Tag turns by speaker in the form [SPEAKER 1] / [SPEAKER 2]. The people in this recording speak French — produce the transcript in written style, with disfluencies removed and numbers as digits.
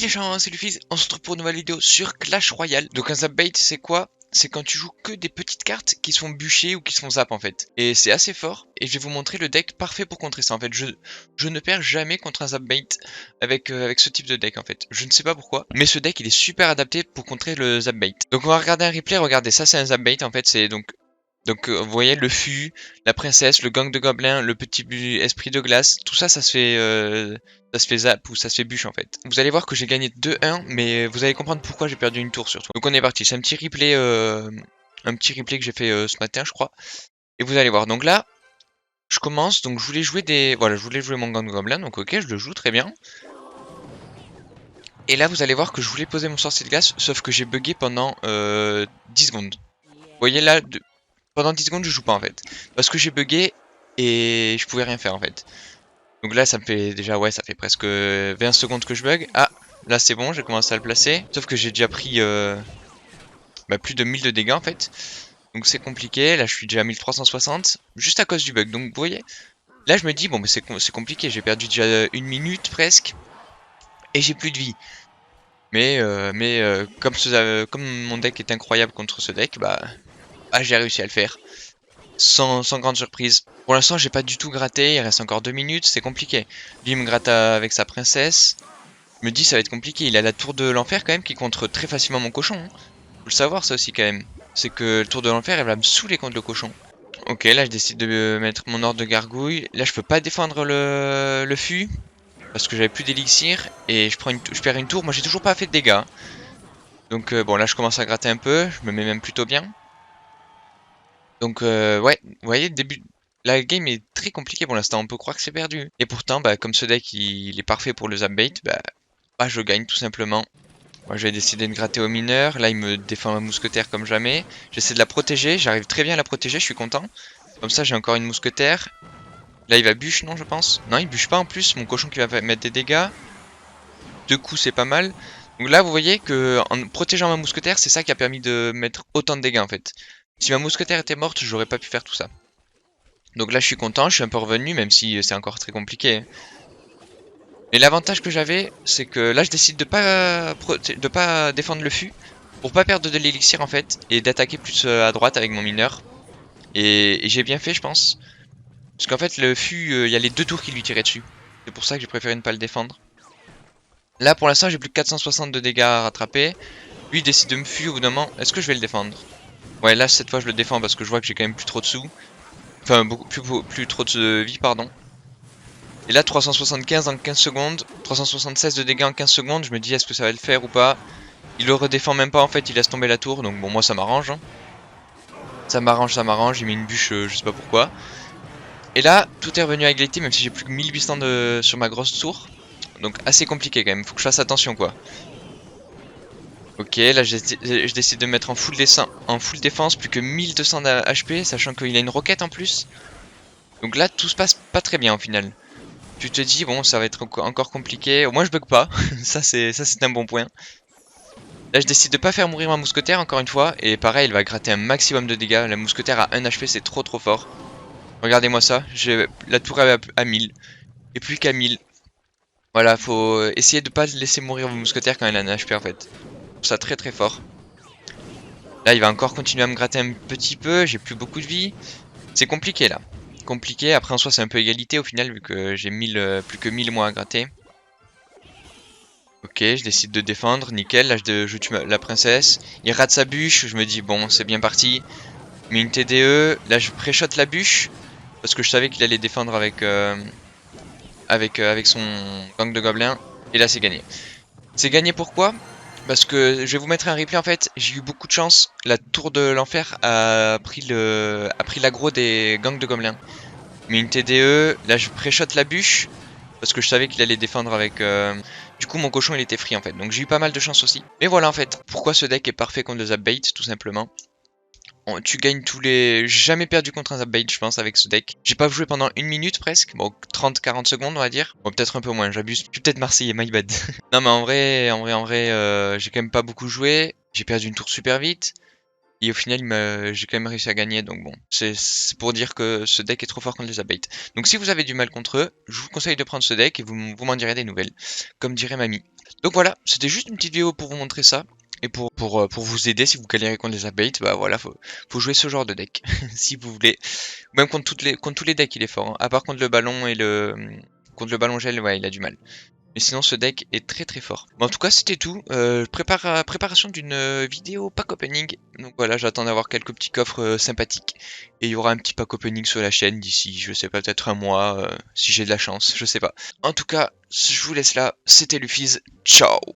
[SPEAKER 1] les gens, c'est Luffy, on se retrouve pour une nouvelle vidéo sur Clash Royale. Donc un zap bait c'est quoi? C'est quand tu joues que des petites cartes qui sont bûchées ou qui sont zap en fait. Et c'est assez fort et je vais vous montrer le deck parfait pour contrer ça en fait. Je ne perds jamais contre un zap bait avec ce type de deck en fait. Je ne sais pas pourquoi, mais ce deck il est super adapté pour contrer le zap bait. Donc on va regarder un replay, regardez ça c'est un zap bait en fait, c'est donc vous voyez le fût, la princesse, le gang de gobelins, le petit esprit de glace, tout ça, ça se fait zap ou ça se fait bûche en fait. Vous allez voir que j'ai gagné 2-1, mais vous allez comprendre pourquoi j'ai perdu une tour surtout. Donc on est parti, c'est un petit replay que j'ai fait ce matin je crois. Et vous allez voir, donc là, je commence, donc je voulais jouer voilà, je voulais jouer mon gang de gobelins, donc ok, je le joue très bien. Et là vous allez voir que je voulais poser mon sorcier de glace, sauf que j'ai bugué pendant 10 secondes. Vous voyez là, pendant 10 secondes je joue pas en fait. Parce que j'ai bugué et je pouvais rien faire en fait. Donc là ça me fait déjà, ouais, ça fait presque 20 secondes que je bug. Ah, là c'est bon, j'ai commencé à le placer. Sauf que j'ai déjà pris plus de 1000 de dégâts en fait. Donc c'est compliqué, là je suis déjà à 1360, juste à cause du bug. Donc vous voyez, là je me dis, bon mais c'est compliqué, j'ai perdu déjà une minute presque. Et j'ai plus de vie. Mais comme mon deck est incroyable contre ce deck, bah j'ai réussi à le faire. Sans grande surprise. Pour l'instant, j'ai pas du tout gratté. Il reste encore 2 minutes. C'est compliqué. Lui, il me gratte avec sa princesse. Je me dis, ça va être compliqué. Il a la tour de l'enfer quand même qui contre très facilement mon cochon. Hein. Faut le savoir, ça aussi quand même. C'est que le tour de l'enfer, elle va me saouler contre le cochon. Ok, là, je décide de mettre mon ordre de gargouille. Là, je peux pas défendre le fût. Parce que j'avais plus d'élixir. Et je perds une tour. Moi, j'ai toujours pas fait de dégâts. Donc, bon, là, je commence à gratter un peu. Je me mets même plutôt bien. Donc ouais, vous voyez, la game est très compliquée pour l'instant, on peut croire que c'est perdu. Et pourtant, bah, comme ce deck il est parfait pour le zap bait, bah je gagne tout simplement. Moi je vais décider de gratter au mineur, là il me défend ma mousquetaire comme jamais. J'essaie de la protéger, j'arrive très bien à la protéger, je suis content. Comme ça j'ai encore une mousquetaire. Là il va bûche, non je pense? Non il bûche pas en plus, mon cochon qui va mettre des dégâts. 2 coups c'est pas mal. Donc là vous voyez que en protégeant ma mousquetaire, c'est ça qui a permis de mettre autant de dégâts en fait. Si ma mousquetaire était morte, j'aurais pas pu faire tout ça. Donc là je suis content, je suis un peu revenu, même si c'est encore très compliqué. Mais l'avantage que j'avais, c'est que là je décide de pas défendre le fût, pour pas perdre de l'élixir en fait, et d'attaquer plus à droite avec mon mineur. Et j'ai bien fait je pense. Parce qu'en fait le fût, il y a les 2 tours qui lui tiraient dessus. C'est pour ça que j'ai préféré ne pas le défendre. Là pour l'instant j'ai plus que 460 de dégâts à rattraper. Lui il décide de me fuir au bout d'un moment. Est-ce que je vais le défendre? Ouais là cette fois je le défends parce que je vois que j'ai quand même plus trop de sous. Enfin beaucoup plus trop de vie pardon. Et là 375 en 15 secondes, 376 de dégâts en 15 secondes, je me dis est-ce que ça va le faire ou pas. Il le redéfend même pas en fait, il laisse tomber la tour, donc bon moi ça m'arrange. Hein. Ça m'arrange, il met une bûche, je sais pas pourquoi. Et là tout est revenu à égalité même si j'ai plus que 1800 sur ma grosse tour. Donc assez compliqué quand même, faut que je fasse attention quoi. Ok, là je décide de mettre en full défense, plus que 1200 HP, sachant qu'il a une roquette en plus. Donc là tout se passe pas très bien au final. Tu te dis bon ça va être encore compliqué, au moins je bug pas, ça c'est un bon point. Là je décide de pas faire mourir ma mousquetaire encore une fois, et pareil elle va gratter un maximum de dégâts, la mousquetaire à 1 HP c'est trop fort. Regardez-moi ça, la tour à 1000, et plus qu'à 1000. Voilà, faut essayer de pas laisser mourir vos mousquetaires quand elle a 1 HP en fait. Je trouve ça très fort. Là il va encore continuer à me gratter un petit peu, j'ai plus beaucoup de vie. C'est compliqué là. Compliqué, après en soi c'est un peu égalité au final vu que j'ai plus que 1000 mois à gratter. Ok, je décide de défendre, nickel, là je tue la princesse. Il rate sa bûche, je me dis bon c'est bien parti. Mais une TDE, là je pré-shot la bûche. Parce que je savais qu'il allait défendre avec son gang de gobelins. Et là c'est gagné. C'est gagné pourquoi? Parce que je vais vous mettre un replay en fait, j'ai eu beaucoup de chance. La tour de l'enfer a pris l'aggro des gangs de gobelins. Mais une TDE, là je pré-shot la bûche. Parce que je savais qu'il allait défendre avec... Du coup mon cochon il était free en fait. Donc j'ai eu pas mal de chance aussi. Mais voilà en fait, pourquoi ce deck est parfait contre le zap bait tout simplement. Tu gagnes tous les... J'ai jamais perdu contre un zap bait je pense avec ce deck. J'ai pas joué pendant 1 minute presque. Bon 30-40 secondes on va dire. Bon peut-être un peu moins, j'abuse. Je suis peut-être Marseillais, my bad. Non mais en vrai, j'ai quand même pas beaucoup joué. J'ai perdu une tour super vite. Et au final, j'ai quand même réussi à gagner, donc bon, c'est pour dire que ce deck est trop fort contre les abates. Donc si vous avez du mal contre eux, je vous conseille de prendre ce deck et vous m'en direz des nouvelles, comme dirait mamie. Donc voilà, c'était juste une petite vidéo pour vous montrer ça, et pour vous aider si vous galérez contre les abates, bah voilà, faut jouer ce genre de deck, si vous voulez. Même contre tous les decks, il est fort, hein. À part contre le ballon et contre le ballon gel, ouais, il a du mal. Mais sinon, ce deck est très très fort. Bon, en tout cas, c'était tout. Préparation d'une vidéo pack opening. Donc voilà, j'attends d'avoir quelques petits coffres sympathiques. Et il y aura un petit pack opening sur la chaîne d'ici, je sais pas, peut-être un mois, si j'ai de la chance, je sais pas. En tout cas, je vous laisse là. C'était Lufiz. Ciao!